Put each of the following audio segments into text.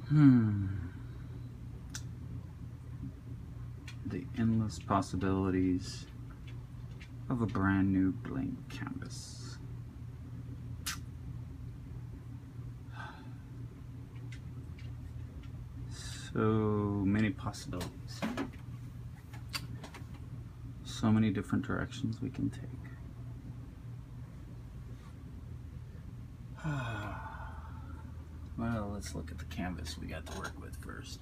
The endless possibilities of a brand new blank canvas. So many possibilities. So many different directions we can take. Well, let's look at the canvas we got to work with first.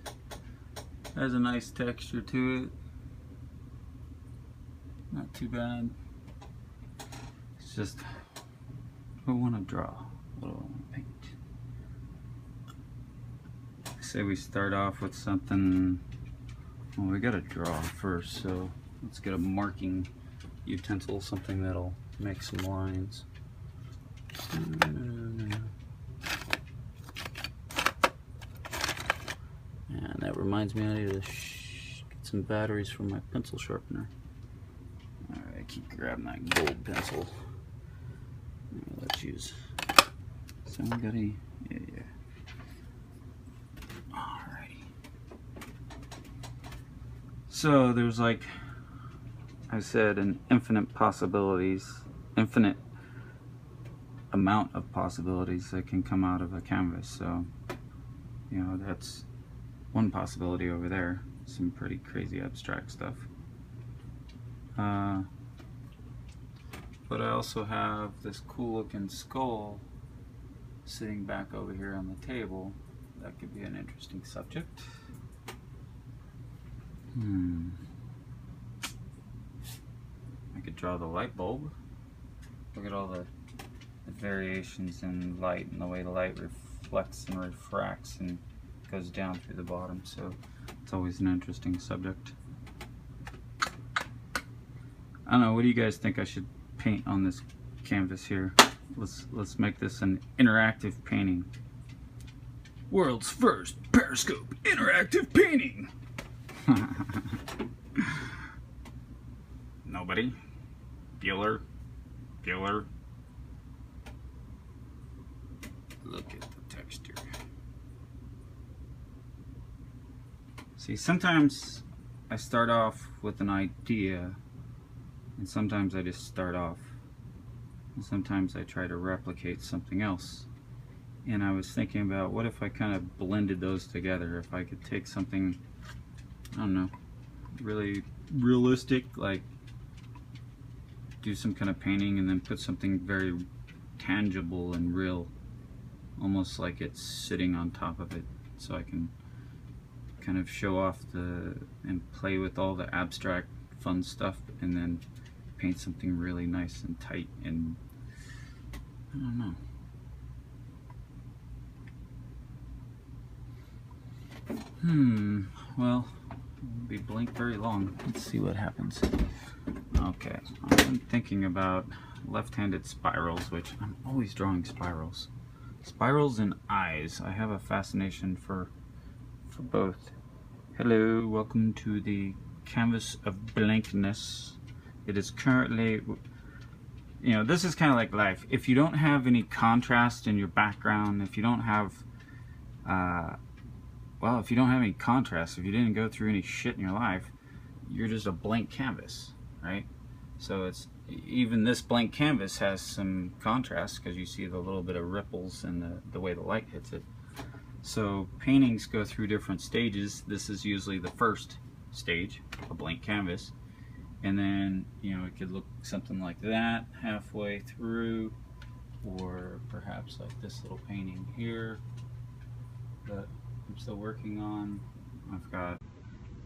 Has a nice texture to it. Not too bad. It's just, I want to draw. What do I want to paint? Say we start off with something. Well, we got to draw first, so let's get a marking utensil, something that'll make some lines. And that reminds me, I need to get some batteries for my pencil sharpener. Alright, I keep grabbing that gold pencil. Let's use. Someone got any? Yeah. Alrighty. So there's, like I said, an infinite amount of possibilities that can come out of a canvas. So, you know, that's one possibility over there. Some pretty crazy abstract stuff. But I also have this cool looking skull sitting back over here on the table. That could be an interesting subject. I could draw the light bulb. Look at all the variations in light and the way the light reflects and refracts and goes down through the bottom. So it's always an interesting subject. I don't know, what do you guys think I should paint on this canvas here? Let's make this an interactive painting. World's first Periscope interactive painting. Nobody? Bueller? Look at the texture. See, sometimes I start off with an idea, and sometimes I just start off, and sometimes I try to replicate something else. And I was thinking about, what if I kind of blended those together? If I could take something, I don't know, really realistic, like do some kind of painting, and then put something very tangible and real, almost like it's sitting on top of it, so I can kind of show off and play with all the abstract fun stuff, and then paint something really nice and tight, and I don't know. Well, won't be blank very long. Let's see what happens. Okay, I'm thinking about left-handed spirals, which I'm always drawing spirals. Spirals and eyes. I have a fascination for both. Hello, welcome to the canvas of blankness. It is currently, you know, this is kind of like life. If you don't have any contrast in your background, if you don't have, well, if you don't have any contrast, if you didn't go through any shit in your life, you're just a blank canvas, right? So it's, even this blank canvas has some contrast, because you see the little bit of ripples and the way the light hits it. So paintings go through different stages. This is usually the first stage, a blank canvas. And then, you know, it could look something like that halfway through, or perhaps like this little painting here that I'm still working on. I've got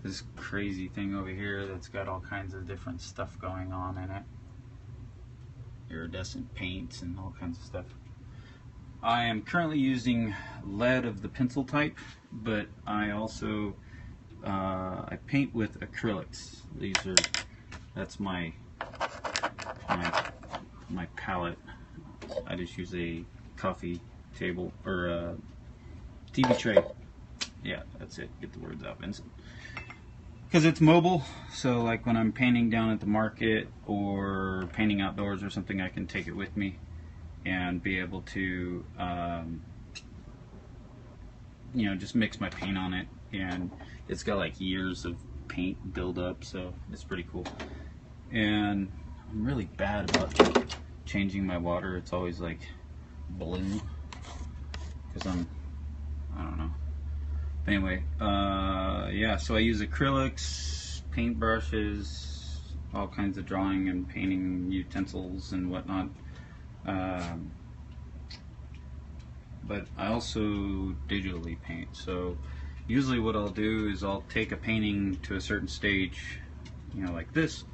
this crazy thing over here that's got all kinds of different stuff going on in it. Iridescent paints and all kinds of stuff. I am currently using lead of the pencil type, but I also I paint with acrylics. That's my palette. I just use a coffee table or a TV tray. Yeah, that's it. Get the words out, Vincent. Because it's mobile, so like when I'm painting down at the market or painting outdoors or something, I can take it with me and be able to you know, just mix my paint on it, and it's got like years of paint buildup, so it's pretty cool. And I'm really bad about changing my water. It's always like blue because I don't know. But anyway, yeah, so I use acrylics, paint brushes, all kinds of drawing and painting utensils and whatnot. But I also digitally paint. So usually what I'll do is I'll take a painting to a certain stage, you know, like this,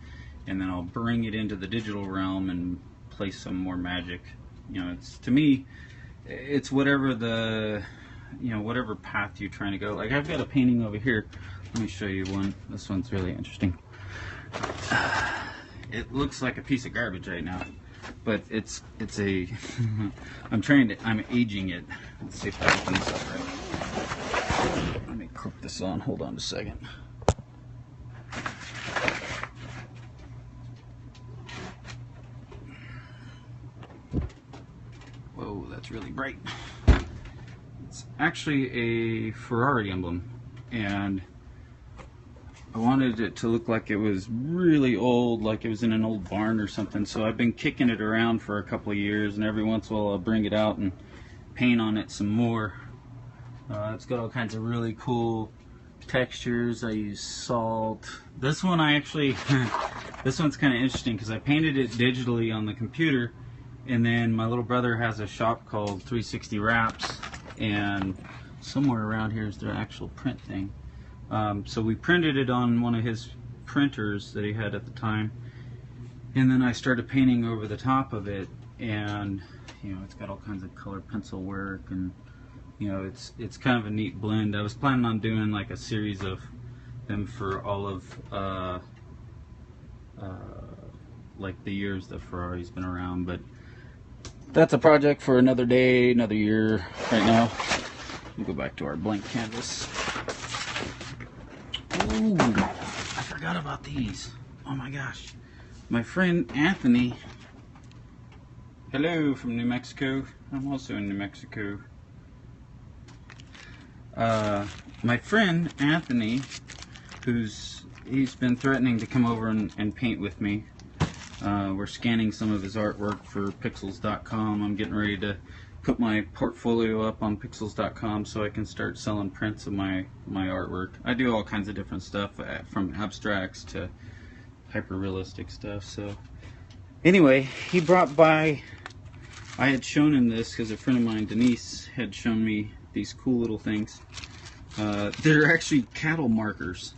and then I'll bring it into the digital realm and play some more magic. You know, it's, to me, it's whatever the, you know, whatever path you're trying to go. Like I've got a painting over here. Let me show you one. This one's really interesting. It looks like a piece of garbage right now, but it's a I'm aging it. Let's see if I open this up right. Let me click this on. Hold on a second. Whoa, that's really bright. It's actually a Ferrari emblem, and I wanted it to look like it was really old, like it was in an old barn or something. So I've been kicking it around for a couple of years, and every once in a while I'll bring it out and paint on it some more. It's got all kinds of really cool textures. I use salt. This one I actually, this one's kind of interesting because I painted it digitally on the computer, and then my little brother has a shop called 360 Wraps, and somewhere around here is their actual print thing. So we printed it on one of his printers that he had at the time, and then I started painting over the top of it, and you know, it's got all kinds of color pencil work, and you know, it's kind of a neat blend. I was planning on doing like a series of them for all of like the years that Ferrari's been around, but that's a project for another day, another year. Right now, we'll go back to our blank canvas. Ooh, I forgot about these. Oh my gosh. My friend Anthony. Hello from New Mexico. I'm also in New Mexico. My friend Anthony, he's been threatening to come over and paint with me. We're scanning some of his artwork for Pixels.com. I'm getting ready to put my portfolio up on Pixels.com so I can start selling prints of my artwork. I do all kinds of different stuff, from abstracts to hyper realistic stuff. So anyway, he brought by, I had shown him this because a friend of mine, Denise, had shown me these cool little things. They're actually cattle markers.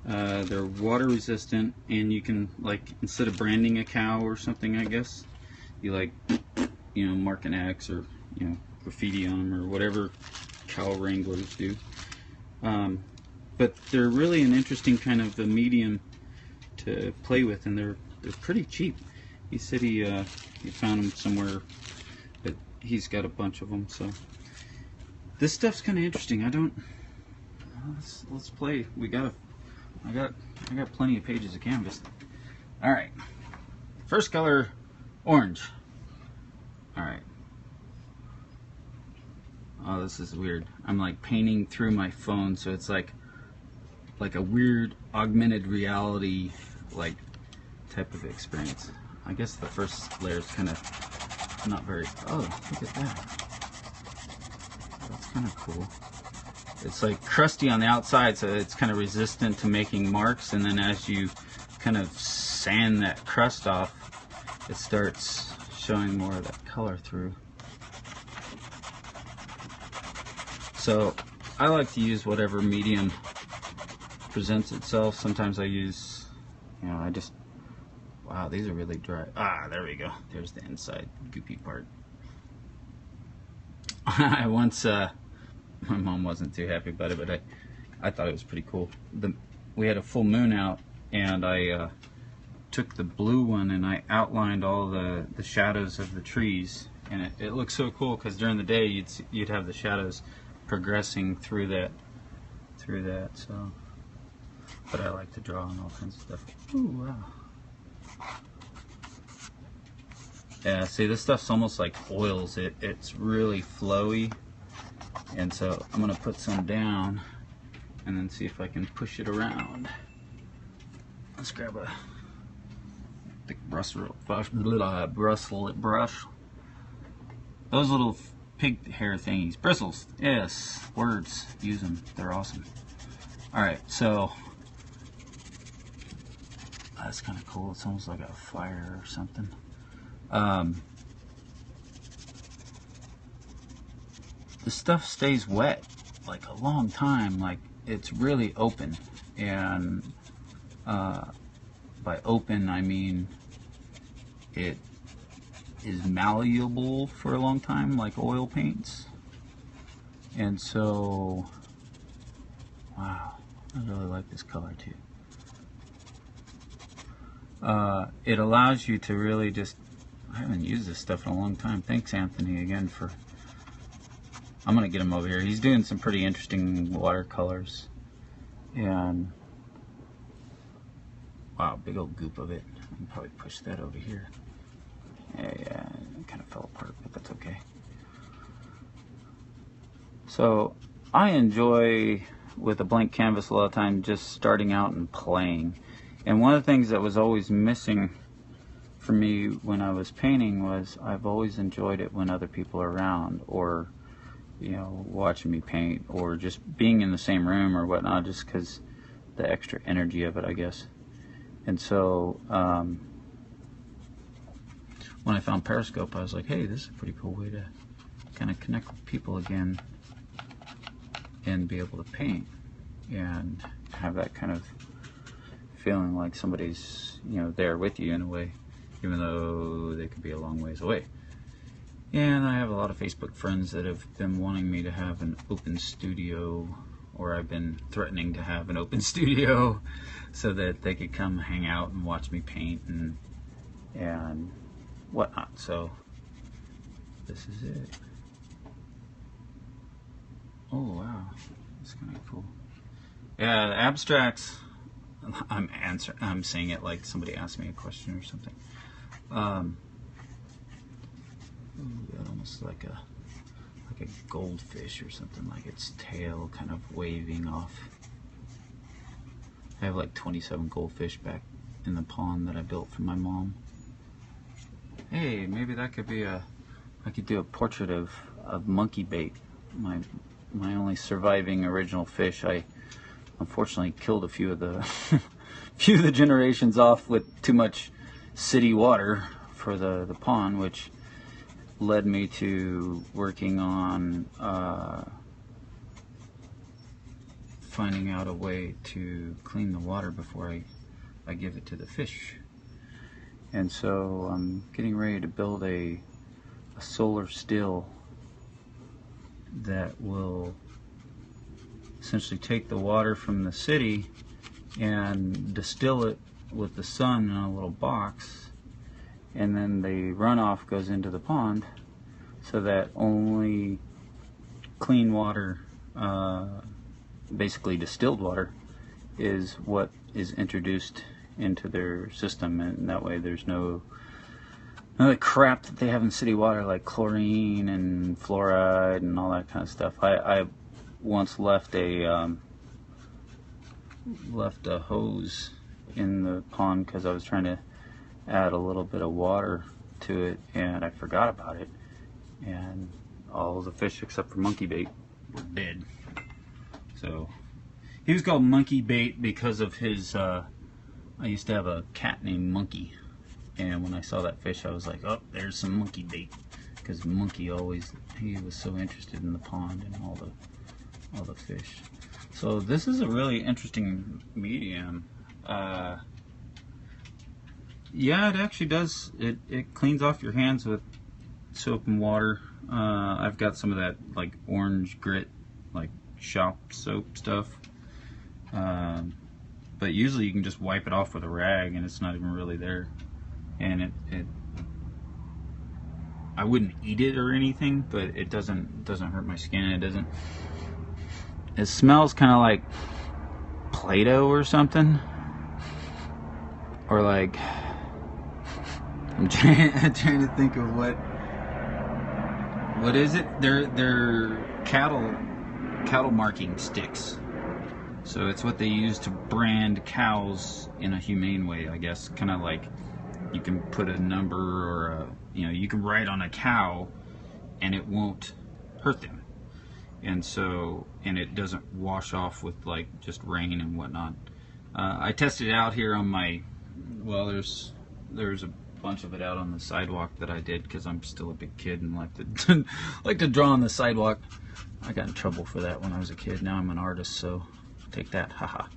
They're water resistant, and you can, like, instead of branding a cow or something, I guess, you, like, you know, mark an X or, you know, graffiti on them or whatever cow wranglers do. But they're really an interesting kind of a medium to play with, and they're pretty cheap. He said he found them somewhere, but he's got a bunch of them. So this stuff's kind of interesting. I don't. Let's play. I got plenty of pages of canvas. All right. First color, orange. All right. Oh, this is weird. I'm like painting through my phone, so it's like a weird augmented reality like type of experience. I guess the first layer is kind of not very. Oh, look at that. That's kind of cool. It's like crusty on the outside, so it's kind of resistant to making marks, and then as you kind of sand that crust off, it starts showing more of that color through. So I like to use whatever medium presents itself. Sometimes I use, you know, wow, these are really dry. Ah, there we go. There's the inside goopy part. I once, my mom wasn't too happy about it, but I thought it was pretty cool. We had a full moon out, and I took the blue one and I outlined all the shadows of the trees, and it looked so cool because during the day you'd have the shadows progressing through that. So, but I like to draw on all kinds of stuff. Ooh, wow. Yeah, see, this stuff's almost like oils. It's really flowy, And so I'm gonna put some down and then see if I can push it around. Let's grab a thick brush. Those little pig hair thingies, bristles, yes, words, use them, they're awesome. Alright, so that's kind of cool. It's almost like a fire or something. The stuff stays wet like a long time, like it's really open. And by open I mean it is malleable for a long time, like oil paints. And so, wow, I really like this color too. It allows you to really just, I haven't used this stuff in a long time. Thanks, Anthony, again for, I'm gonna get him over here. He's doing some pretty interesting watercolors. And, wow, big old goop of it. I can probably push that over here. Yeah, it kind of fell apart, but that's okay. So I enjoy, with a blank canvas a lot of time, just starting out and playing. And one of the things that was always missing for me when I was painting was I've always enjoyed it when other people are around, or, you know, watching me paint, or just being in the same room or whatnot, just because the extra energy of it, I guess. And so when I found Periscope, I was like, hey, this is a pretty cool way to kind of connect with people again and be able to paint and have that kind of feeling like somebody's, you know, there with you in a way, even though they could be a long ways away. And I have a lot of Facebook friends that have been wanting me to have an open studio, or I've been threatening to have an open studio so that they could come hang out and watch me paint and whatnot. So this is it. Oh wow, that's kind of cool. Yeah, the abstracts. I'm saying it like somebody asked me a question or something. Ooh, almost like a goldfish or something, like its tail kind of waving off. I have like 27 goldfish back in the pond that I built for my mom. Hey, maybe that could be I could do a portrait of monkey bait, my only surviving original fish. I unfortunately killed a few of the few of the generations off with too much city water for the pond, which led me to working on finding out a way to clean the water before I give it to the fish. And so I'm getting ready to build a solar still that will essentially take the water from the city and distill it with the sun in a little box, and then the runoff goes into the pond, so that only clean water, basically distilled water, is what is introduced into their system. And that way there's no the crap that they have in city water, like chlorine and fluoride and all that kind of stuff. I once left a hose in the pond because I was trying to add a little bit of water to it, and I forgot about it, and all the fish except for monkey bait were dead. So he was called monkey bait because of his I used to have a cat named Monkey, and when I saw that fish I was like, oh, there's some monkey bait, because Monkey he was so interested in the pond and all the fish. So this is a really interesting medium. Yeah, it actually does. It cleans off your hands with soap and water. I've got some of that like orange grit, like shop soap stuff. But usually you can just wipe it off with a rag and it's not even really there. And I wouldn't eat it or anything, but it doesn't hurt my skin. It smells kind of like Play-Doh or something, or like, I'm trying to think of what what is it? They're cattle marking sticks. So it's what they use to brand cows in a humane way, I guess. Kind of like you can put a number or you can write on a cow and it won't hurt them. And it doesn't wash off with like just rain and whatnot. I tested it out here on my, well, there's a bunch of it out on the sidewalk that I did because I'm still a big kid and like to draw on the sidewalk. I got in trouble for that when I was a kid. Now I'm an artist, so take that, haha.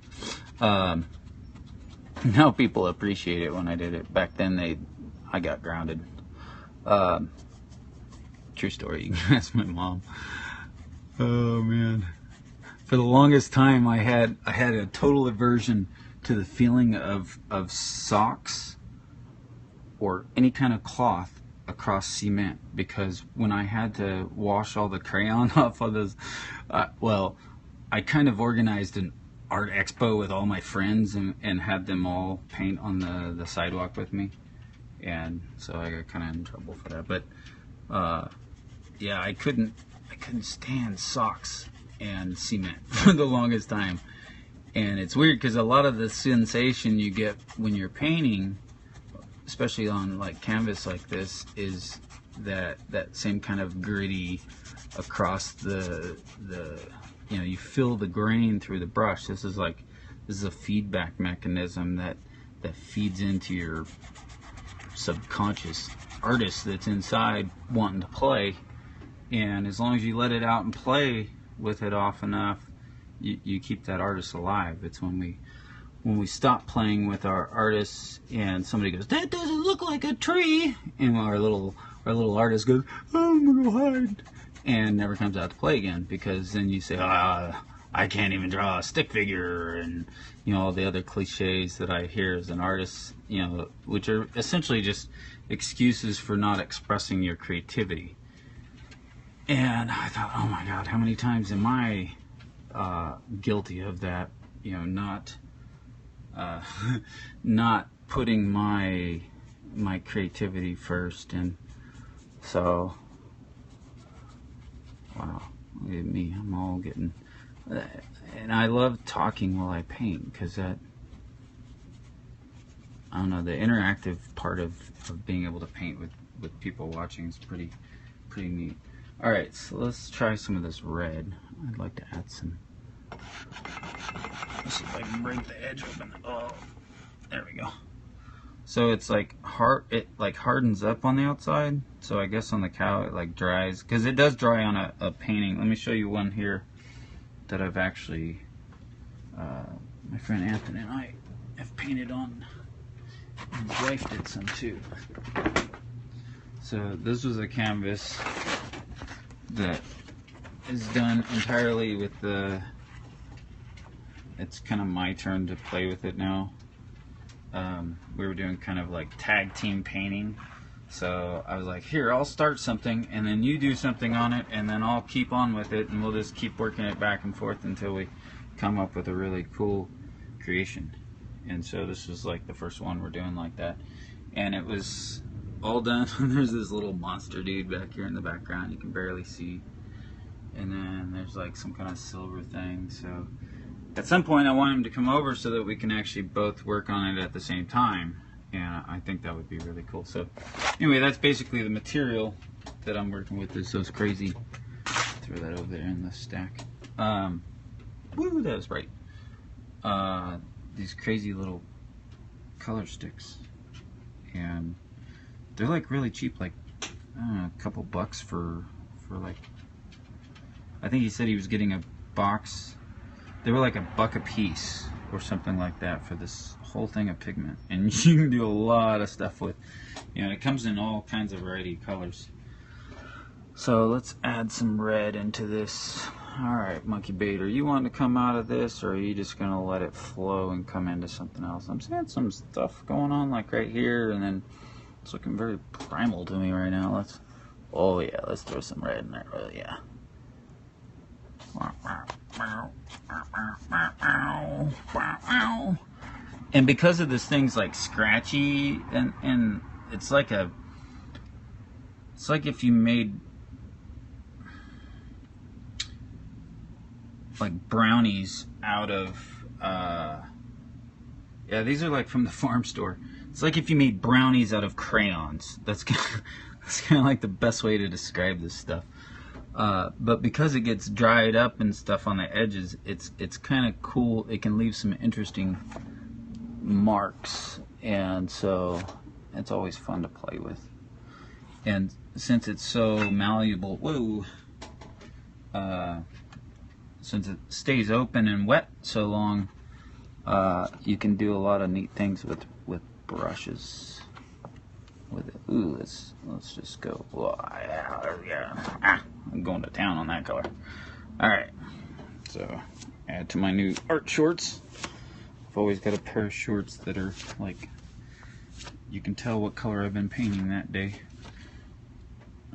Now people appreciate it when I did it. Back then I got grounded. True story. You can ask my mom. Oh man. For the longest time I had a total aversion to the feeling of socks or any kind of cloth across cement, because when I had to wash all the crayon off of those, well, I kind of organized an art expo with all my friends and had them all paint on the sidewalk with me, and so I got kind of in trouble for that. But yeah, I couldn't stand socks and cement for the longest time. And it's weird because a lot of the sensation you get when you're painting, especially on like canvas like this, is that same kind of gritty across the you feel the grain through the brush. This is a feedback mechanism that feeds into your subconscious artist that's inside wanting to play, and as long as you let it out and play with it off enough, you keep that artist alive. It's when we stop playing with our artists and somebody goes, "That doesn't look like a tree," and our little artist goes, "Oh, I'm gonna hide," and never comes out to play again, because then you say, I can't even draw a stick figure, and all the other cliches that I hear as an artist, which are essentially just excuses for not expressing your creativity. And I thought, oh my God, how many times am I guilty of that? Not putting my creativity first. And so, wow, look at me, I'm all getting, and I love talking while I paint, because that, I don't know, the interactive part of being able to paint with people watching is pretty neat. Alright, so let's try some of this red. I'd like to add some. Let's see if I can break the edge open. Oh, there we go. So it's like it hardens up on the outside. So I guess on the cow it like dries, because it does dry on a painting. Let me show you one here that I've actually, my friend Anthony and I have painted on. And his wife did some too. So this was a canvas that is done entirely with it's kind of my turn to play with it now. We were doing kind of like tag team painting, so I was like, here, I'll start something and then you do something on it, and then I'll keep on with it, and we'll just keep working it back and forth until we come up with a really cool creation. And so this was like the first one we're doing like that, and it was all done. There's this little monster dude back here in the background you can barely see, and then there's like some kind of silver thing. So at some point I want him to come over so that we can actually both work on it at the same time, and I think that would be really cool. So anyway, that's basically the material that I'm working with, is those crazy, throw that over there in the stack, woo, that was bright, these crazy little color sticks, and they're like really cheap, like I don't know, a couple bucks for like, I think he said he was getting a box. They were like $1 a piece or something like that for this whole thing of pigment, and you can do a lot of stuff with, it comes in all kinds of variety of colors. So let's add some red into this. Alright, Monkey Bait, are you wanting to come out of this, or are you just going to let it flow and come into something else? I'm seeing some stuff going on like right here, and then it's looking very primal to me right now. Oh yeah, let's throw some red in there. Oh yeah. And because of this thing's like scratchy, and it's like if you made like brownies out of, yeah, these are like from the farm store. It's like if you made brownies out of crayons. That's kind of like the best way to describe this stuff. But because it gets dried up and stuff on the edges, it's kind of cool. It can leave some interesting marks, and so it's always fun to play with. And since it's so malleable, since it stays open and wet so long, you can do a lot of neat things with brushes with it. Ooh, let's just go. Yeah, I'm going to town on that color. All right, so add to my new art shorts. I've always got a pair of shorts that are like, you can tell what color I've been painting that day.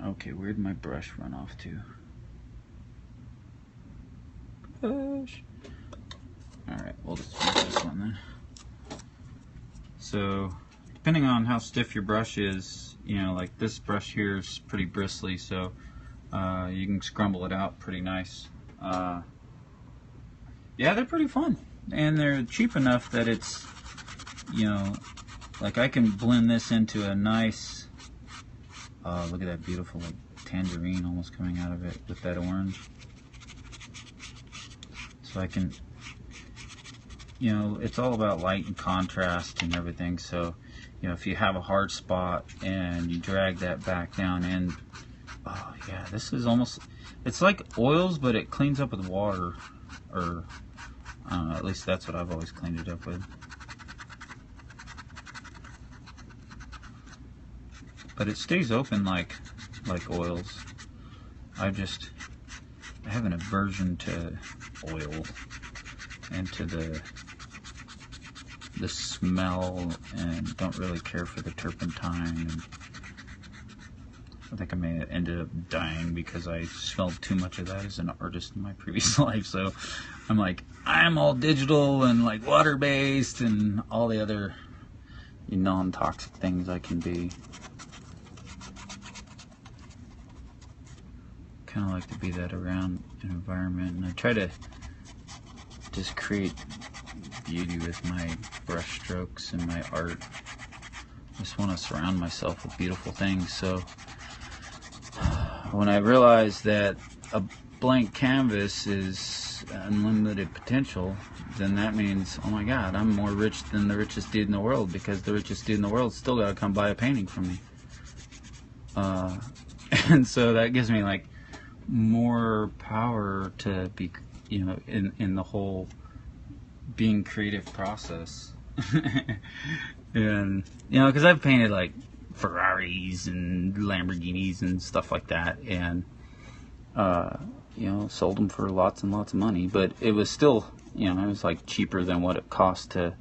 Okay, where'd my brush run off to? Brush. Alright, we'll just use this one then. So, depending on how stiff your brush is, you know, like this brush here is pretty bristly, so you can scrumble it out pretty nice. Yeah, they're pretty fun. And they're cheap enough that it's, you know, like I can blend this into a nice, look at that beautiful like tangerine almost coming out of it with that orange. So I can, you know, it's all about light and contrast and everything. So, you know, if you have a hard spot and you drag that back down in, oh yeah, this is almost, it's like oils, but it cleans up with water, or at least that's what I've always cleaned it up with. But it stays open like oils. I have an aversion to oil and to the smell, and don't really care for the turpentine. And I think I may have ended up dying because I smelled too much of that as an artist in my previous life. So I'm like, I'm all digital and like water-based and all the other non-toxic things I can be. Kind of like to be that around an environment, and I try to just create beauty with my brush strokes and my art. I just want to surround myself with beautiful things. So when I realized that a blank canvas is unlimited potential, then that means, oh my God, I'm more rich than the richest dude in the world, because the richest dude in the world still got to come buy a painting from me. And so that gives me like more power to be, you know, in the whole being creative process. And you know, because I've painted like Ferraris and Lamborghinis and stuff like that, and you know, sold them for lots and lots of money, but it was still, you know, it was like cheaper than what it cost to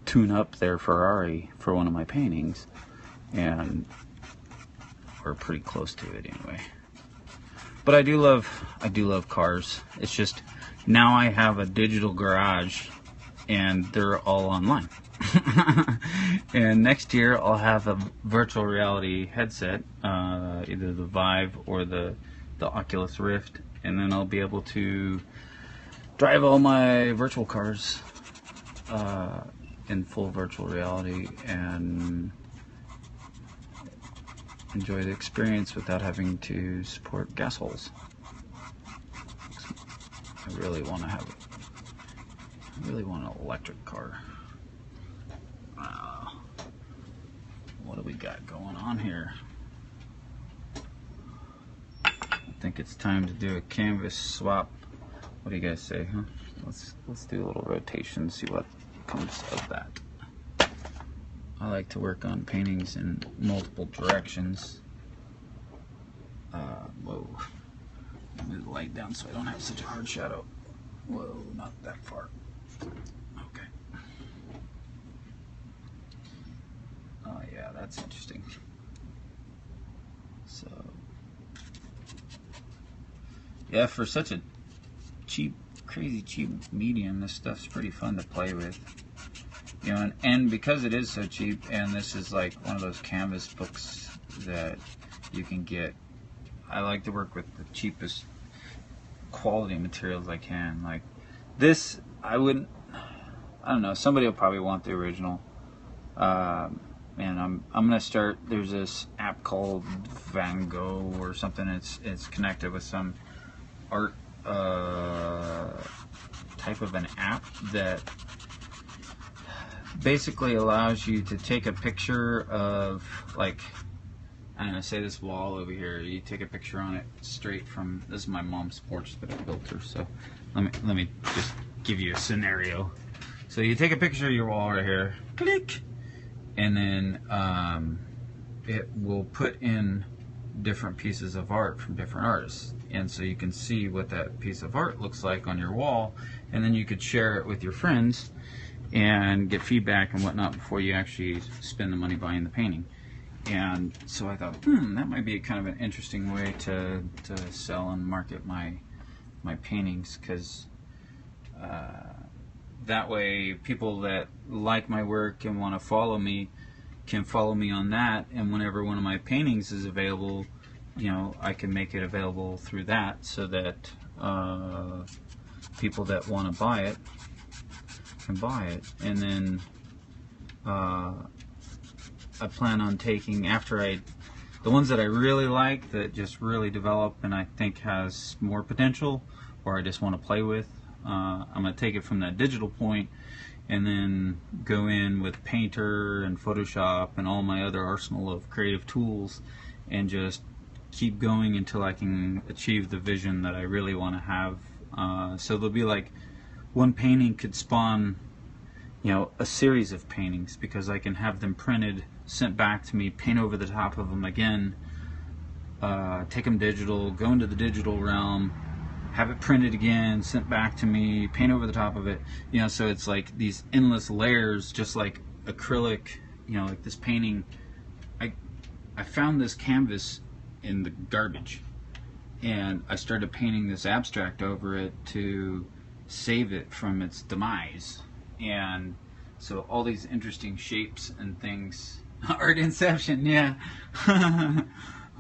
tune up their Ferrari for one of my paintings, and we're pretty close to it anyway. But I do love cars. It's just now I have a digital garage and they're all online. And next year I'll have a virtual reality headset, either the Vive or the Oculus Rift, and then I'll be able to drive all my virtual cars in full virtual reality and enjoy the experience without having to support gas holes. I really want an electric car. What do we got going on here? I think it's time to do a canvas swap. What do you guys say, huh? Let's do a little rotation, see what comes of that. I like to work on paintings in multiple directions. Whoa. Move the light down so I don't have such a hard shadow. Whoa, not that far. Okay. Oh yeah, that's interesting. So, yeah, for such a cheap, crazy cheap medium, this stuff's pretty fun to play with. You know, and because it is so cheap, and this is like one of those canvas books that you can get, I like to work with the cheapest quality materials I can. Like this, I don't know, somebody will probably want the original. And I'm gonna start, there's this app called Van Gogh or something. It's connected with some art type of an app that basically allows you to take a picture of, like, I'm gonna say this wall over here. You take a picture on it straight from, this is my mom's porch that I built her. So let me just give you a scenario. So you take a picture of your wall right here, click, and then it will put in different pieces of art from different artists, and so you can see what that piece of art looks like on your wall, and then you could share it with your friends and get feedback and whatnot before you actually spend the money buying the painting. And so I thought, that might be kind of an interesting way to sell and market my paintings, because that way people that like my work and want to follow me can follow me on that, and whenever one of my paintings is available, you know, I can make it available through that, so that people that want to buy it can buy it. And then I plan on taking, after the ones that I really like, that just really develop and I think has more potential, or I just want to play with, I'm going to take it from that digital point and then go in with Painter and Photoshop and all my other arsenal of creative tools and just keep going until I can achieve the vision that I really want to have. So there'll be like, one painting could spawn, you know, a series of paintings, because I can have them printed, sent back to me, paint over the top of them again, take them digital, go into the digital realm, have it printed again, sent back to me, paint over the top of it, you know. So it's like these endless layers, just like acrylic, you know, like this painting. I found this canvas in the garbage, and I started painting this abstract over it to save it from its demise. And so all these interesting shapes and things. Art Inception, yeah.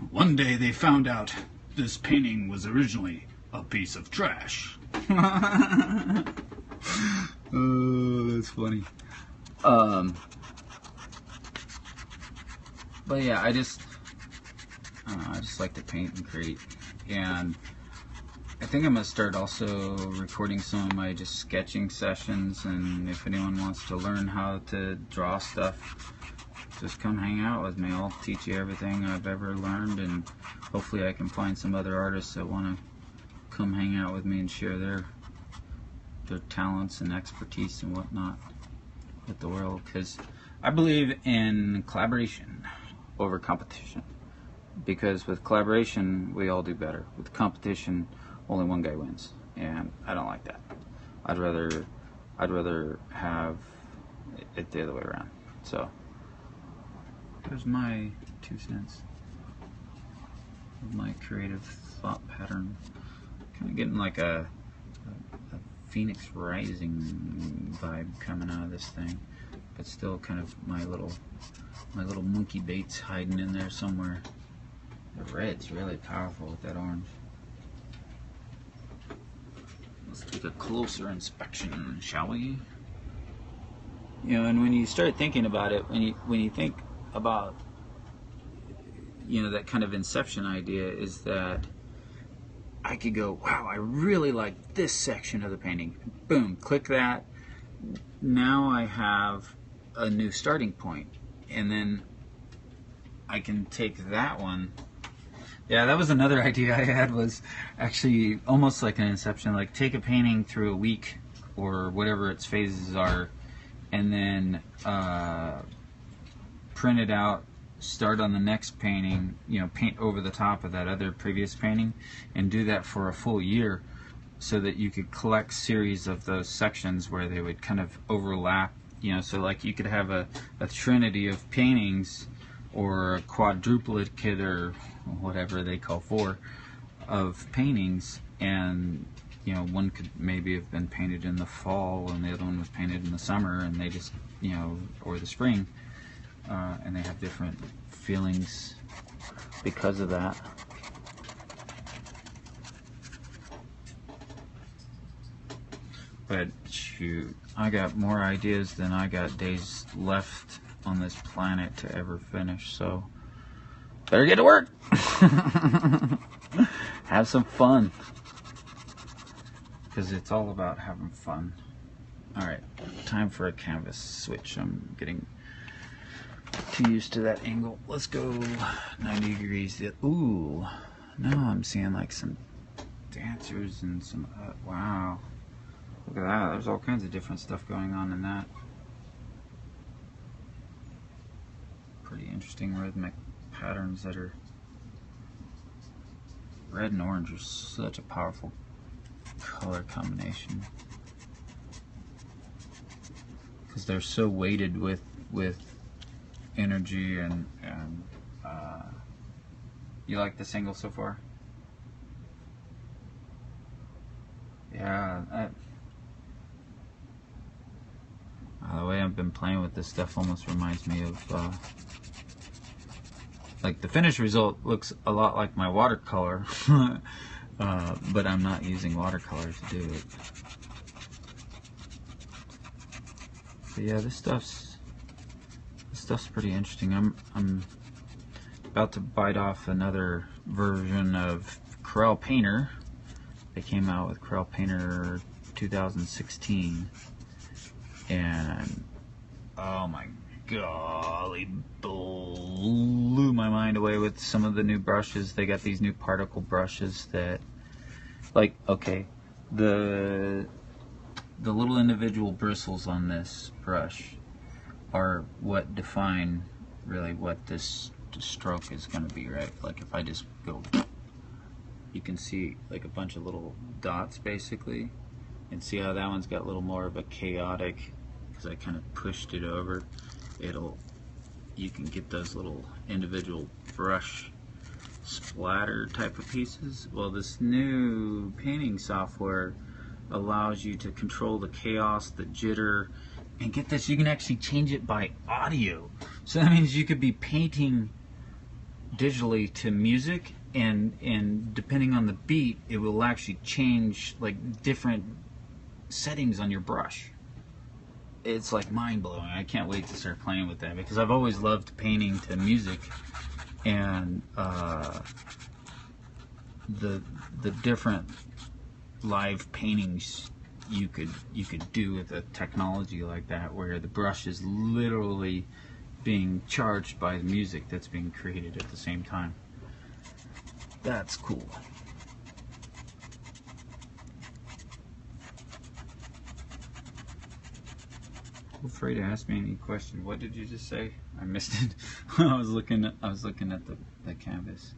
One day they found out this painting was originally a piece of trash. Oh, that's funny. But yeah, I just like to paint and create, and I think I'm gonna start also recording some of my just sketching sessions. And if anyone wants to learn how to draw stuff, just come hang out with me. I'll teach you everything I've ever learned, and hopefully I can find some other artists that want to come hang out with me and share their talents and expertise and whatnot with the world, because I believe in collaboration over competition, because with collaboration we all do better. With competition, only one guy wins, and I don't like that. I'd rather have it the other way around. So there's my 2 cents of my creative thought pattern. Kind of getting like a Phoenix Rising vibe coming out of this thing, but still kind of my little monkey baits hiding in there somewhere. The red's really powerful with that orange. Let's take a closer inspection, shall we? You know, and when you start thinking about it, when you think about, you know, that kind of inception idea, is that I could go, wow, I really like this section of the painting. Boom, click that. Now I have a new starting point, and then I can take that one. Yeah, that was another idea I had, was actually almost like an inception, like take a painting through a week or whatever its phases are, and then print it out, start on the next painting, you know, paint over the top of that other previous painting, and do that for a full year, so that you could collect series of those sections where they would kind of overlap, you know. So like you could have a trinity of paintings, or a quadruplicate, or whatever they call 4 of paintings, and you know, one could maybe have been painted in the fall and the other one was painted in the summer, and they just, you know, or the spring, and they have different feelings because of that. But shoot, I got more ideas than I got days left on this planet to ever finish, so better get to work. Have some fun, because it's all about having fun. Alright, time for a canvas switch. I'm getting too used to that angle. Let's go 90 degrees. Ooh, now I'm seeing like some dancers and some, wow. Look at that, there's all kinds of different stuff going on in that. Pretty interesting rhythmic patterns that are, red and orange are such a powerful color combination, because they're so weighted with energy and you like the single so far? Yeah, the way I've been playing with this stuff almost reminds me of like the finished result looks a lot like my watercolor, but I'm not using watercolor to do it. But yeah, this stuff's pretty interesting. I'm about to bite off another version of Corel Painter. They came out with Corel Painter 2016, and oh my golly, blew my mind away with some of the new brushes. They got these new particle brushes that, like, okay, the little individual bristles on this brush are what define really what this stroke is going to be, right? Like if I just go, you can see like a bunch of little dots basically, and see how that one's got a little more of a chaotic, because I kind of pushed it over. You can get those little individual brush splatter type of pieces. Well, this new painting software allows you to control the chaos, the jitter, and get this, you can actually change it by audio. So that means you could be painting digitally to music, and depending on the beat, it will actually change like different settings on your brush. It's like mind-blowing. I can't wait to start playing with that, because I've always loved painting to music, and the different live paintings you could do with a technology like that, where the brush is literally being charged by the music that's being created at the same time. That's cool. Feel free to ask me any question. What did you just say? I missed it. I was looking at the canvas.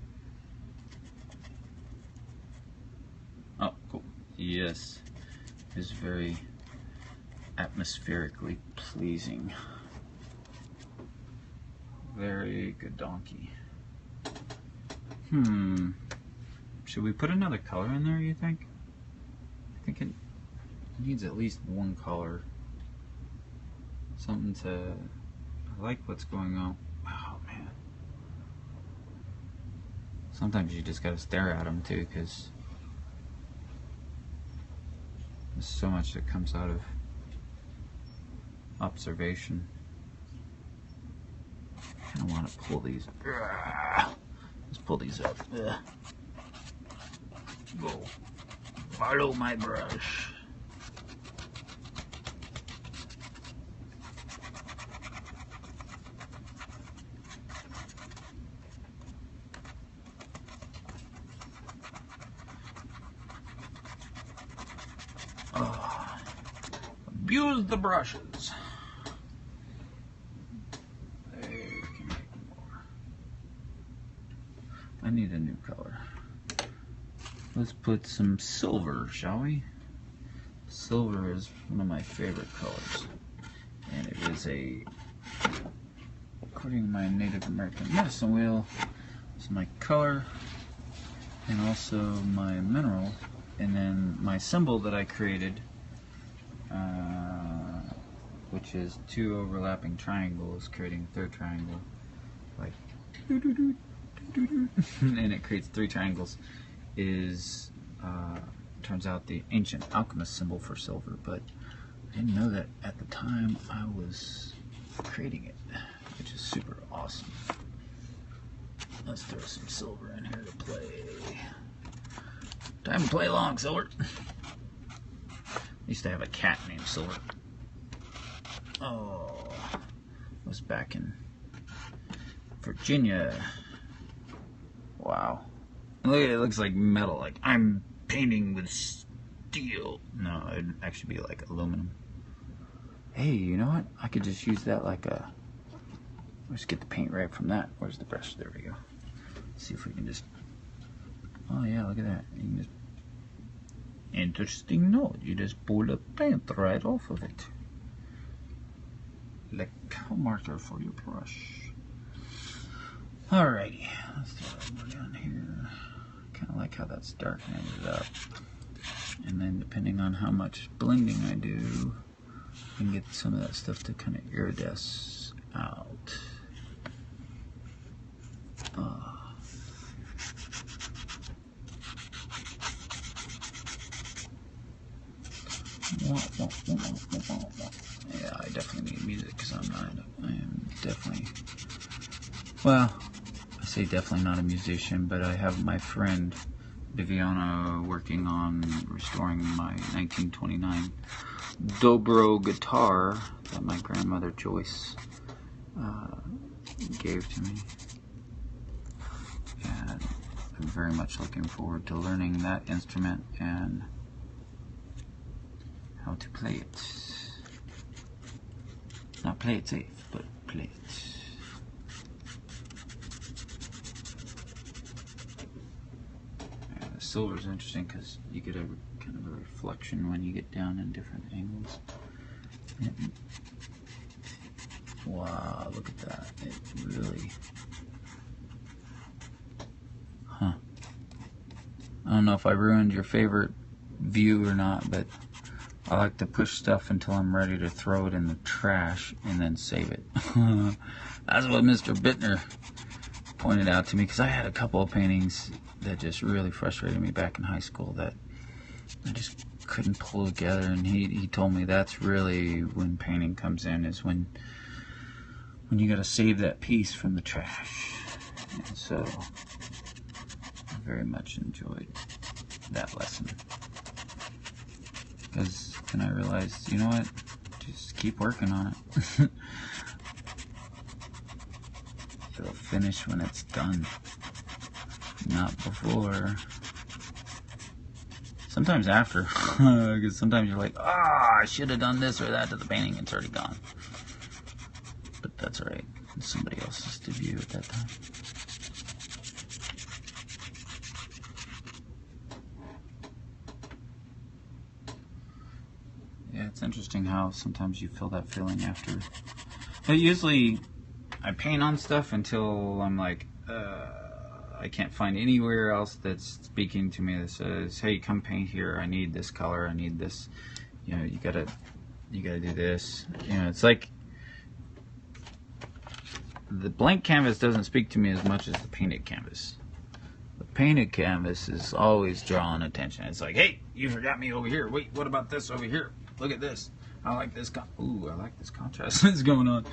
Oh, cool. Yes, it's very atmospherically pleasing. Very good donkey. Should we put another color in there, you think? I think it needs at least one color. Something to, I like what's going on. Oh man. Sometimes you just gotta stare at them too, because there's so much that comes out of observation. I don't want to pull these. Let's pull these up. Go. Follow my brush. Abuse the brushes. There, can make more. I need a new color. Let's put some silver, shall we? Silver is one of my favorite colors, and it is according to my Native American medicine wheel, it's my color and also my mineral, and then my symbol that I created, which is two overlapping triangles creating a third triangle, like and it creates three triangles, is turns out the ancient alchemist symbol for silver, but I didn't know that at the time I was creating it, which is super awesome. Let's throw some silver in here to play. Time to play along, Silver. I used to have a cat named Silver. Oh, I was back in Virginia. Wow. Look at it, it looks like metal. Like I'm painting with steel. No, it'd actually be like aluminum. Hey, you know what? I could just use that like a... Let's get the paint right from that. Where's the brush? There we go. Let's see if we can just... Oh yeah, look at that. You can just... Interesting note. You just pull the paint right off of it. Like a marker for your brush. Alrighty. Let's throw that down here. Kind of like how that's darkening it up. And then depending on how much blending I do, I can get some of that stuff to kind of iridesce out. Yeah, I definitely need music because I am definitely, well, I say definitely not a musician, but I have my friend Viviana working on restoring my 1929 dobro guitar that my grandmother Joyce gave to me, and I'm very much looking forward to learning that instrument and how to play it. Not play it safe, but play it. Yeah, the silver is interesting because you get a kind of a reflection when you get down in different angles. Wow, look at that. It really... Huh. I don't know if I ruined your favorite view or not, but I like to push stuff until I'm ready to throw it in the trash and then save it. That's what Mr. Bittner pointed out to me, because I had a couple of paintings that just really frustrated me back in high school that I just couldn't pull together, and he told me that's really when painting comes in, is when you got to save that piece from the trash. And so I very much enjoyed that lesson, because then I realized, you know what, just keep working on it. It'll finish when it's done, not before. Sometimes after, because sometimes you're like, I should have done this or that to the painting, it's already gone. But that's alright, it's somebody else's to view at that time. Yeah, it's interesting how sometimes you feel that feeling after. But usually I paint on stuff until I'm like, I can't find anywhere else that's speaking to me that says, hey, come paint here, I need this color, I need this, you know, you gotta do this. You know, it's like the blank canvas doesn't speak to me as much as the painted canvas. The painted canvas is always drawing attention. It's like, hey, you forgot me over here. Wait, what about this over here? Look at this. I like this. Ooh, I like this contrast that's going on.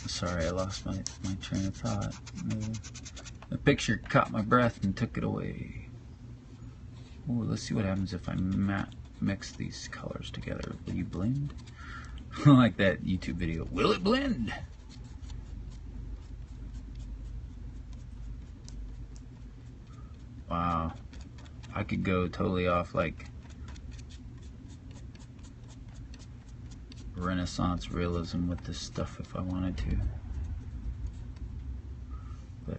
Sorry, I lost my train of thought. The picture caught my breath and took it away. Ooh, let's see what happens if I mix these colors together. Will you blend? Like that YouTube video. Will it blend? Wow. I could go totally off like Renaissance realism with this stuff if I wanted to. But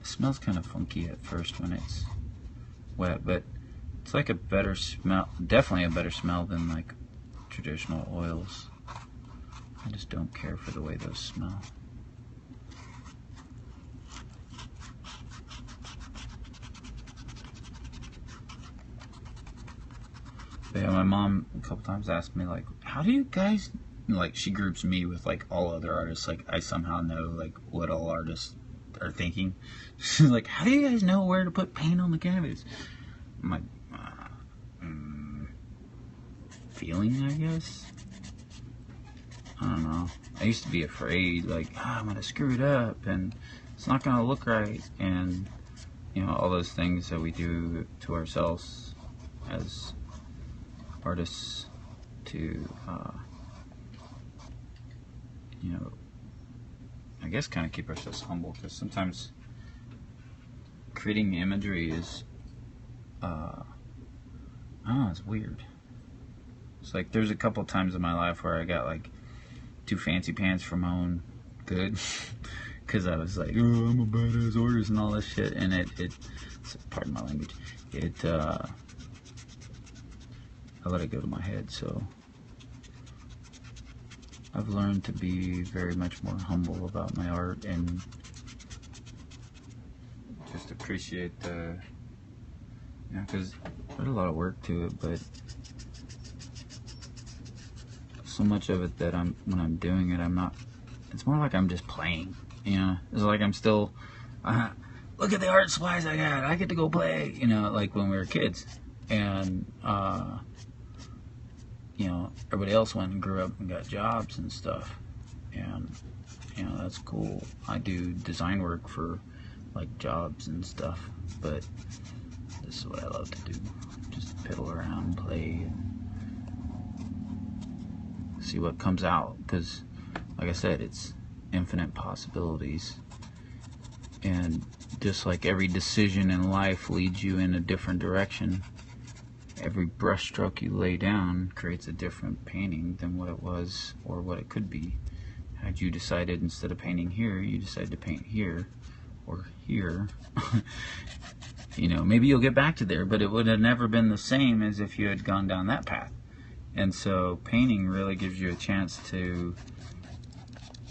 it smells kind of funky at first when it's wet, but it's like a better smell, definitely a better smell than like traditional oils. I just don't care for the way those smell. But yeah, my mom a couple times asked me like, how do you guys like, she groups me with like all other artists. Like, I somehow know like what all artists are thinking. She's like, how do you guys know where to put paint on the canvas? I'm like, feeling, I guess. I don't know. I used to be afraid, like, I'm gonna screw it up and it's not gonna look right, and you know, all those things that we do to ourselves as artists to you know, I guess kind of keep ourselves humble, because sometimes creating imagery is I don't know, it's weird. It's like there's a couple times in my life where I got like too fancy pants for my own good, because I was like, oh, I'm a badass artist and all this shit, and it pardon my language, I let it go to my head. So I've learned to be very much more humble about my art and just appreciate the, you know, because there's a lot of work to it, but so much of it that when I'm doing it, I'm not, it's more like I'm just playing, you know. It's like I'm still, look at the art supplies I got, I get to go play, you know, like when we were kids. And you know, everybody else went and grew up and got jobs and stuff, and you know, that's cool. I do design work for like jobs and stuff, but this is what I love to do, just piddle around, play, and see what comes out, because like I said, it's infinite possibilities, and just like every decision in life leads you in a different direction, every brush stroke you lay down creates a different painting than what it was or what it could be. Had you decided instead of painting here, you decided to paint here or here, you know, maybe you'll get back to there, but it would have never been the same as if you had gone down that path. And so painting really gives you a chance to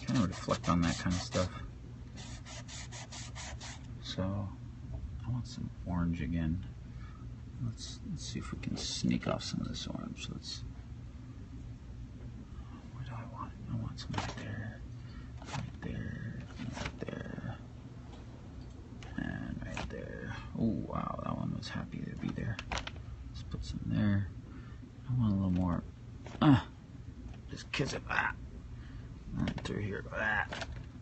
kind of reflect on that kind of stuff. So I want some orange again. Let's see if we can sneak off some of this orange. Where do I want it? I want some right there, right there, and right there. Oh wow, that one was happy to be there. Let's put some there. I want a little more. Just kiss it. And through here.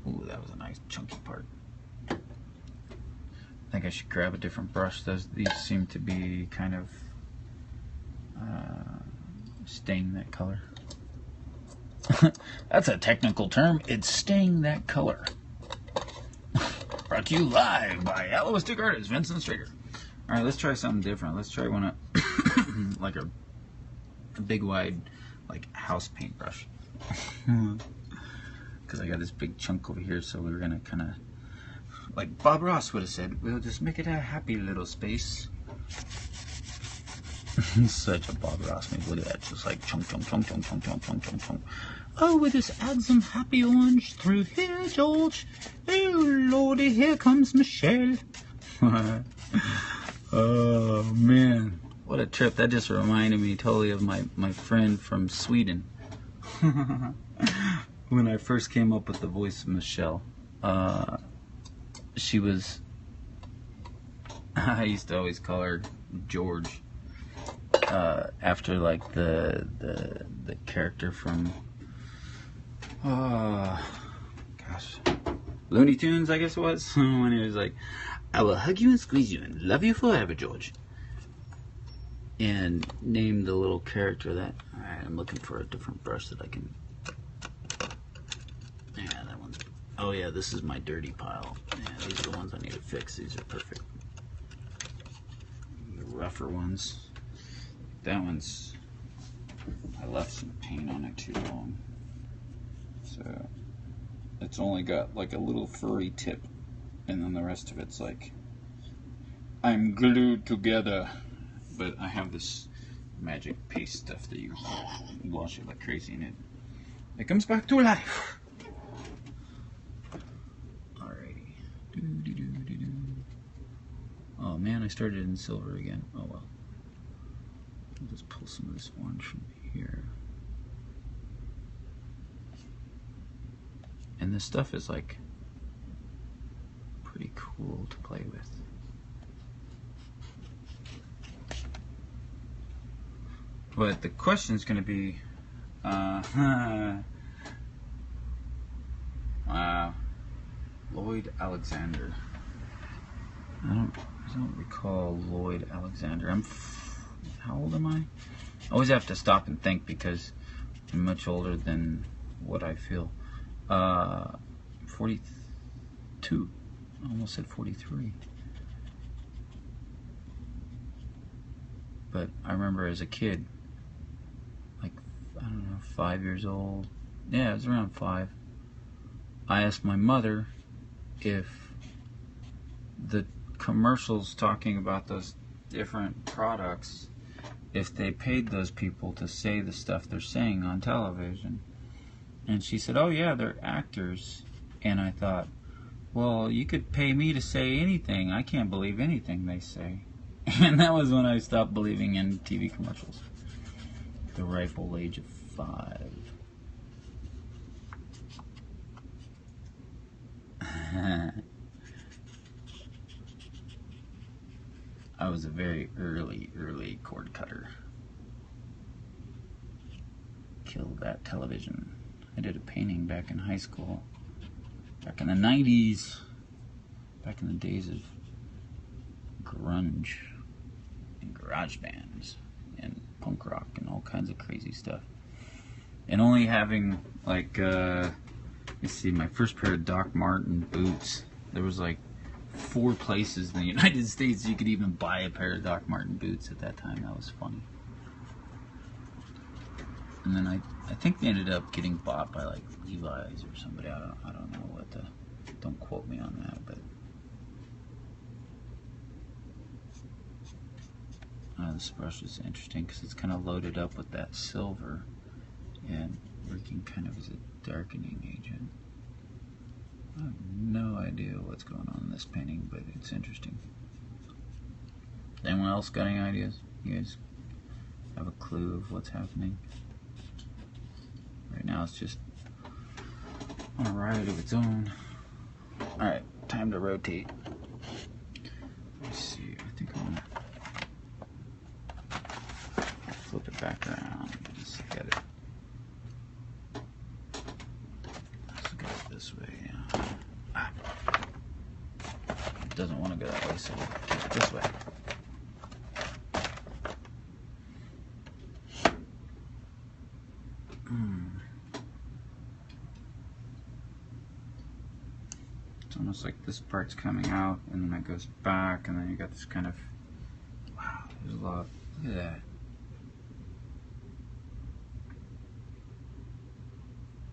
Ooh, that was a nice chunky part. I think I should grab a different brush. These seem to be kind of staying that color. That's a technical term. It's staying that color. Brought to you live by Allowistic artist Vincent Strader. All right, let's try something different. Let's try one like a big wide like house paintbrush. Because I got this big chunk over here, so we're gonna kind of, like Bob Ross would have said, we'll just make it a happy little space. Such a Bob Ross movie. Look at that, just like chunk, chunk, chunk, chunk, chunk, chunk, chunk, chunk, chunk. Oh, we'll just add some happy orange through here, George. Oh, lordy, here comes Michelle. Oh, man. What a trip. That just reminded me totally of my friend from Sweden. When I first came up with the voice of Michelle, she was, I used to always call her George, after like the character from, gosh, Looney Tunes, I guess it was, when he was like, I will hug you and squeeze you and love you forever, George. And name the little character that. Alright, I'm looking for a different brush that I can. Yeah, that one's. Oh, yeah, this is my dirty pile. Yeah, these are the ones I need to fix. These are perfect. The rougher ones. That one's. I left some paint on it too long. So. It's only got like a little furry tip. And then the rest of it's like. I'm glued together. But I have this magic paste stuff that you wash it like crazy and it comes back to life. Alrighty. Oh man, I started in silver again. Oh well. I'll just pull some of this orange from here. And this stuff is like pretty cool to play with. But the question is going to be, wow, Lloyd Alexander. I don't recall Lloyd Alexander. How old am I? I always have to stop and think because I'm much older than what I feel. 42. I almost said 43. But I remember as a kid, like, I don't know, 5 years old. Yeah, it was around 5. I asked my mother if the commercials talking about those different products, if they paid those people to say the stuff they're saying on television. And she said, oh yeah, they're actors. And I thought, well, you could pay me to say anything. I can't believe anything they say. And that was when I stopped believing in TV commercials. The ripe old age of 5. I was a very early cord cutter. Killed that television. I did a painting back in high school, back in the 90s, back in the days of grunge and garage bands and punk rock and all kinds of crazy stuff. And only having like, let's see, my first pair of Doc Marten boots, there was like 4 places in the United States you could even buy a pair of Doc Marten boots at that time. That was funny. And then I think they ended up getting bought by like Levi's or somebody. I don't know what the, don't quote me on that, but this brush is interesting because it's kind of loaded up with that silver and working kind of as a darkening agent. I have no idea what's going on in this painting, but it's interesting. Anyone else got any ideas? You guys have a clue of what's happening? Right now it's just on a ride of its own. Alright, time to rotate. Let's see, I think I'm gonna flip it back around. Just look at it. Let's go this way. It doesn't want to go that way, so we'll keep it this way. It's almost like this part's coming out and then it goes back, and then you got this kind of, wow, there's a lot. Look at that.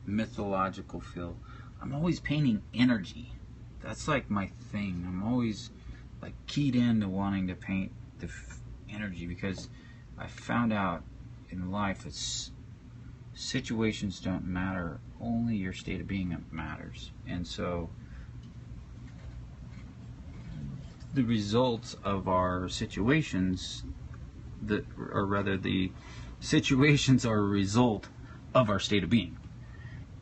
Mythological feel. I'm always painting energy. That's like my thing. I'm always like keyed into wanting to paint the energy, because I found out in life it's situations don't matter, only your state of being matters. And so the results of our situations, or rather the situations are a result of our state of being.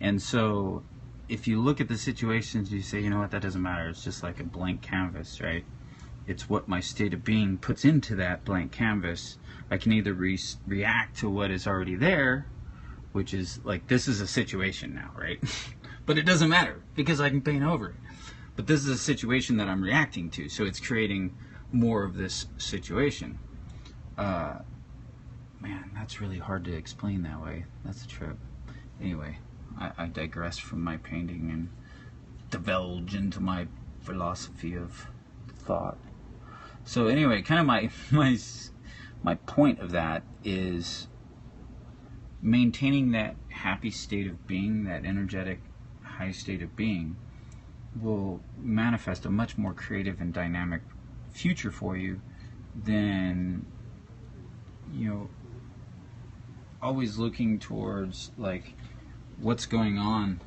And so if you look at the situations, you say, you know what, that doesn't matter. It's just like a blank canvas, right? It's what my state of being puts into that blank canvas. I can either react to what is already there, which is like, this is a situation now, right? But it doesn't matter because I can paint over it. But this is a situation that I'm reacting to, so it's creating more of this situation. Man, that's really hard to explain that way. That's a trip. Anyway, I digress from my painting and divulge into my philosophy of thought. So anyway, kind of my point of that is maintaining that happy state of being, that energetic high state of being, will manifest a much more creative and dynamic future for you than, you know, always looking towards like what's going on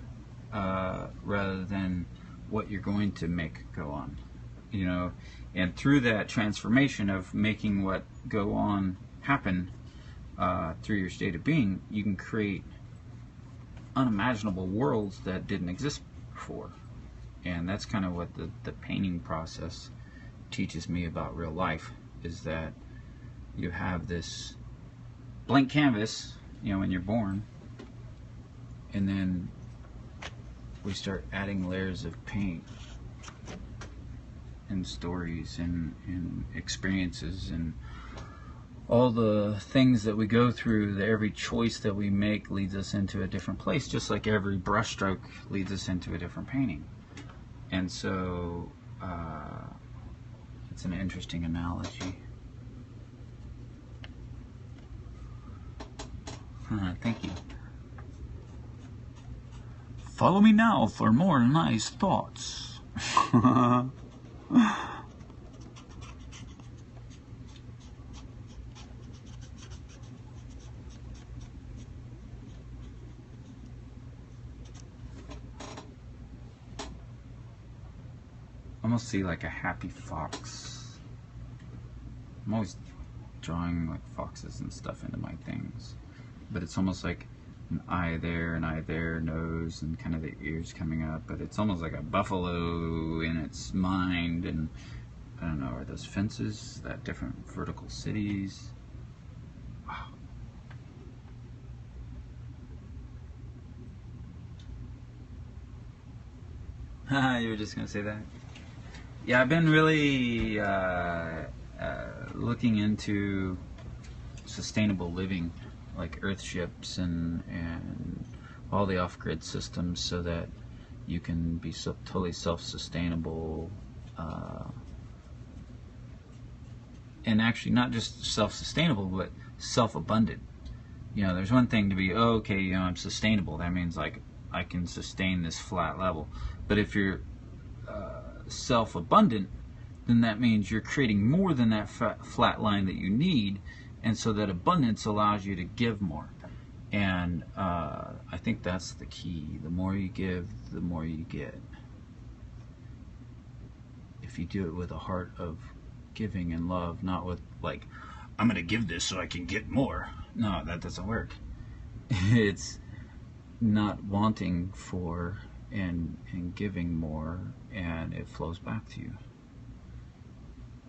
rather than what you're going to make go on, you know. And through that transformation of making what go on happen through your state of being, you can create unimaginable worlds that didn't exist before. And that's kind of what the painting process teaches me about real life, is that you have this blank canvas, you know, when you're born, and then we start adding layers of paint and stories and experiences and all the things that we go through. That every choice that we make leads us into a different place, just like every brushstroke leads us into a different painting. And so it's an interesting analogy. Thank you. Follow me now for more nice thoughts. Almost see like a happy fox. I'm always drawing like foxes and stuff into my things, but it's almost like an eye there, nose, and kind of the ears coming up, but it's almost like a buffalo in its mind. And I don't know, are those fences, that different vertical cities? Wow. You were just gonna say that? Yeah, I've been really looking into sustainable living, like earthships and all the off-grid systems, so that you can be totally self-sustainable, and actually not just self-sustainable, but self-abundant. You know, there's one thing to be, oh, okay, you know, I'm sustainable. That means like I can sustain this flat level. But if you're self-abundant, then that means you're creating more than that flat line that you need, and so that abundance allows you to give more. And I think that's the key. The more you give, the more you get. If you do it with a heart of giving and love, not with like, I'm gonna give this so I can get more. No, that doesn't work. It's not wanting for and giving more, and it flows back to you.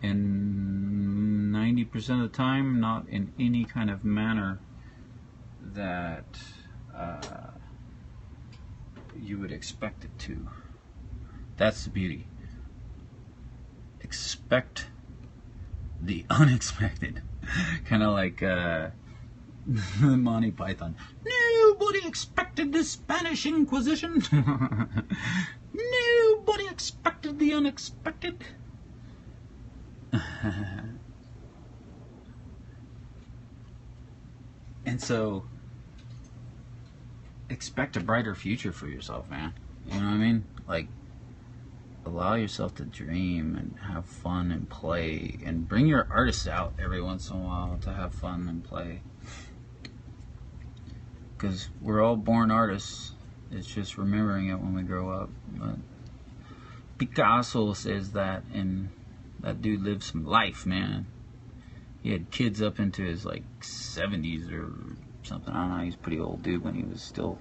And 90% of the time, not in any kind of manner that you would expect it to. That's the beauty. Expect the unexpected. Kind of like Monty Python. Nobody expected the Spanish Inquisition. Nobody expected the unexpected. And so expect a brighter future for yourself, man. You know what I mean? Like, allow yourself to dream and have fun and play, and bring your artists out every once in a while to have fun and play. Because we're all born artists. It's just remembering it when we grow up. But Picasso says that, and that dude lived some life, man. He had kids up into his like 70s or something. I don't know. He's a pretty old dude when he was still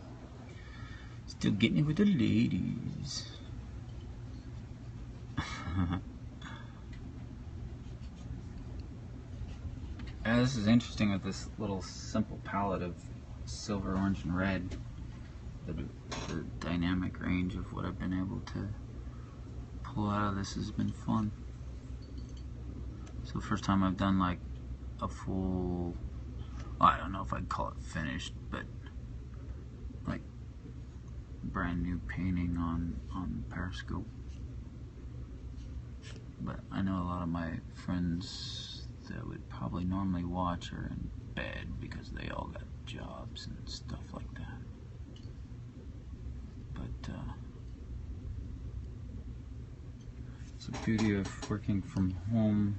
getting it with the ladies. This is interesting with this little simple palette of silver, orange, and red. The dynamic range of what I've been able to pull out of this has been fun. So the first time I've done like a full, I don't know if I'd call it finished, but like brand new painting on Periscope. But I know a lot of my friends that would probably normally watch are in bed because they all got jobs and stuff like that. But it's the beauty of working from home,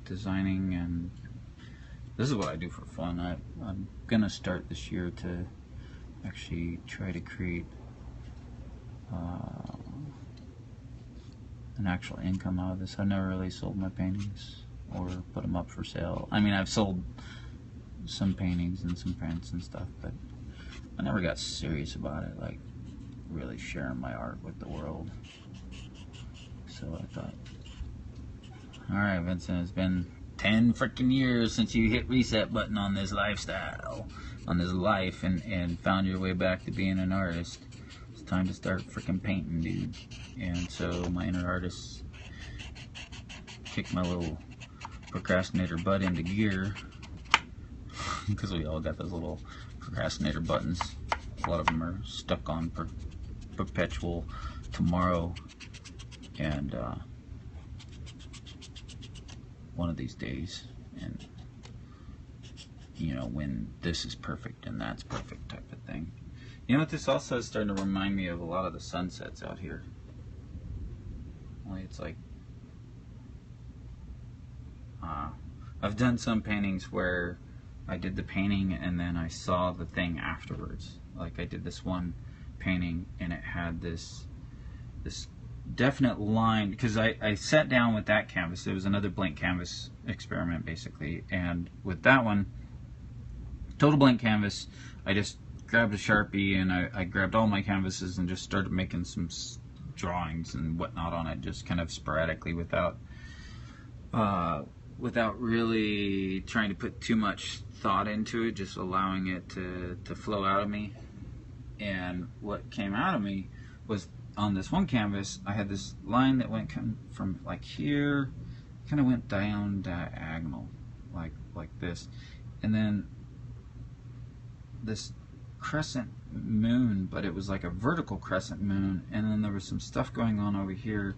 designing, and this is what I do for fun. I'm gonna start this year to actually try to create an actual income out of this. I've never really sold my paintings or put them up for sale. I mean, I've sold some paintings and some prints and stuff, but I never got serious about it, like really sharing my art with the world. So I thought, alright Vincent, it's been 10 freaking years since you hit reset button on this lifestyle, on this life, and found your way back to being an artist. It's time to start freaking painting, dude. And so my inner artist kicked my little procrastinator butt into gear, because we all got those little procrastinator buttons. A lot of them are stuck on perpetual tomorrow, and one of these days, and you know, when this is perfect and that's perfect type of thing. You know what this also is starting to remind me of? A lot of the sunsets out here. Only it's like I've done some paintings where I did the painting and then I saw the thing afterwards. Like I did this one painting and it had this definite line, because I sat down with that canvas. It was another blank canvas experiment basically, and with that one, total blank canvas, I just grabbed a Sharpie and I grabbed all my canvases and just started making some drawings and whatnot on it, just kind of sporadically, without really trying to put too much thought into it, just allowing it to flow out of me. And what came out of me was, on this one canvas, I had this line that went from like here, kind of went down diagonal, like this, and then this crescent moon, but it was like a vertical crescent moon, and then there was some stuff going on over here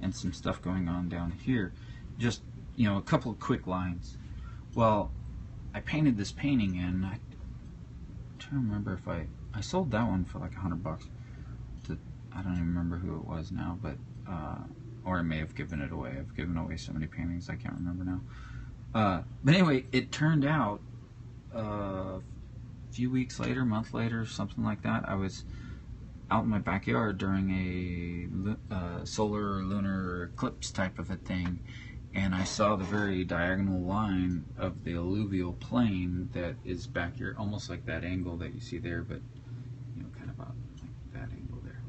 and some stuff going on down here. Just, you know, a couple of quick lines. Well, I painted this painting, and I'm trying to remember if I sold that one for like $100. I don't even remember who it was now, but or I may have given it away. I've given away so many paintings I can't remember now. But anyway, it turned out a few weeks later, month later, something like that, I was out in my backyard during a solar or lunar eclipse type of a thing, and I saw the very diagonal line of the alluvial plain that is back here, almost like that angle that you see there, but you know, kind of like that angle there.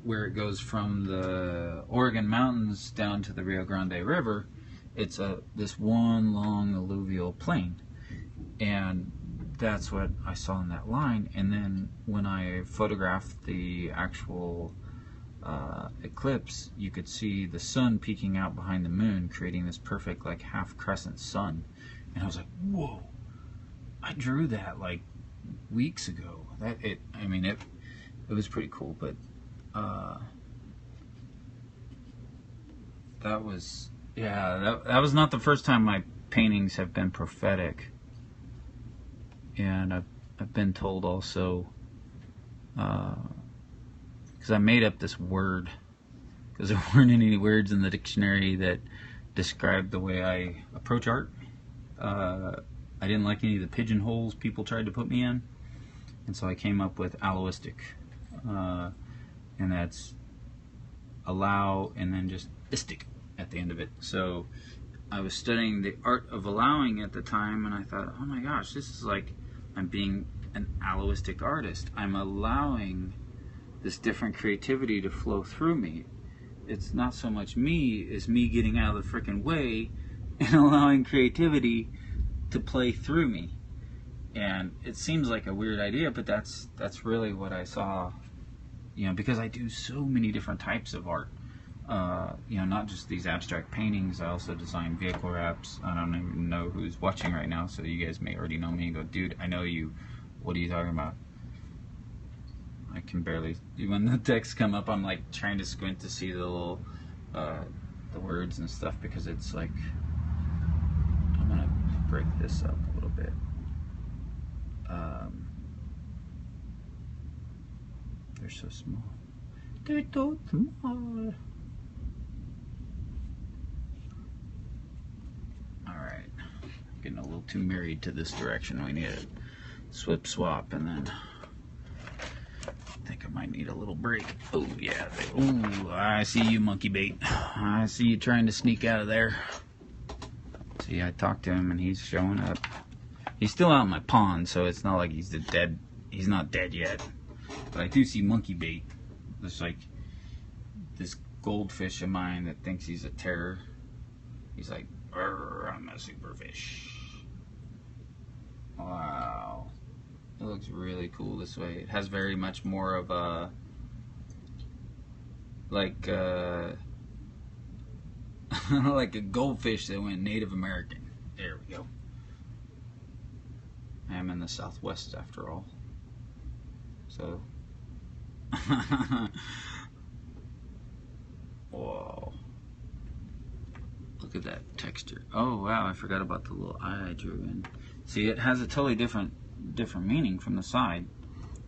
Where it goes from the Oregon mountains down to the Rio Grande River, it's this one long alluvial plain, and that's what I saw in that line. And then when I photographed the actual eclipse, you could see the sun peeking out behind the moon, creating this perfect like half crescent sun. And I was like, whoa, I drew that like weeks ago. It was pretty cool, but that was, yeah, that was not the first time my paintings have been prophetic. And I've been told also, because I made up this word, because there weren't any words in the dictionary that described the way I approach art. I didn't like any of the pigeonholes people tried to put me in, and so I came up with Allowistic. And that's allow and then just istic at the end of it. So I was studying the art of allowing at the time, and I thought, oh my gosh, this is like I'm being an Allowistic artist. I'm allowing this different creativity to flow through me. It's not so much me as me getting out of the freaking way and allowing creativity to play through me. And it seems like a weird idea, but that's really what I saw. You know, because I do so many different types of art. You know, not just these abstract paintings. I also design vehicle wraps. I don't even know who's watching right now, so you guys may already know me and go, dude, I know you. What are you talking about? I can barely, when the texts come up, I'm like trying to squint to see the little, the words and stuff, because it's like, I'm gonna break this up a little bit. They're so small. They're so small. Alright. Getting a little too married to this direction. We need a swap, and then I think I might need a little break. Oh yeah. Ooh, I see you, monkey bait. I see you trying to sneak out of there. See, I talked to him and he's showing up. He's still out in my pond, so it's not like he's dead. He's not dead yet. But I do see monkey bait. There's like this goldfish of mine that thinks he's a terror. He's like, I'm a superfish. Wow. It looks really cool this way. It has very much more of a, like like a goldfish that went Native American. There we go. I am in the Southwest after all. So, whoa. Look at that texture. Oh wow, I forgot about the little eye I drew in. See, it has a totally different meaning from the side.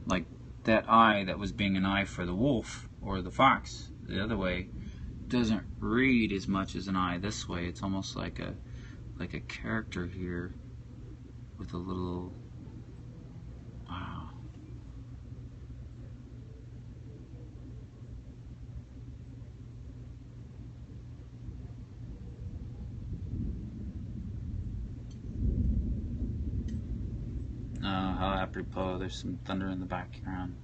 Like that eye that was being an eye for the wolf or the fox the other way doesn't read as much as an eye this way. It's almost like a character here with a little, wow. How apropos, there's some thunder in the background.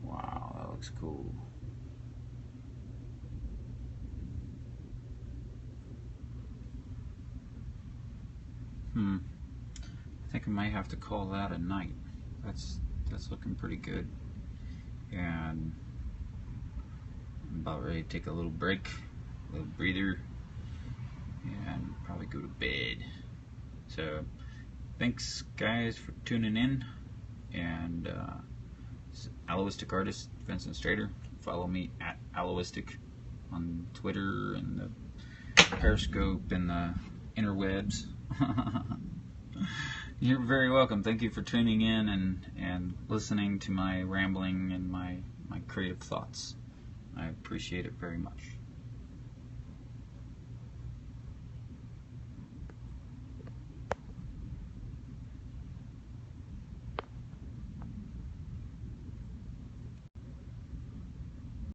Wow, that looks cool. I think I might have to call that a night. That's looking pretty good. And I'm about ready to take a little break, a little breather, and probably go to bed. So thanks guys for tuning in, and Allowistic artist Vincent Strader. Follow me at Allowistic on Twitter and the Periscope and the interwebs. You're very welcome. Thank you for tuning in and listening to my rambling and my creative thoughts. I appreciate it very much.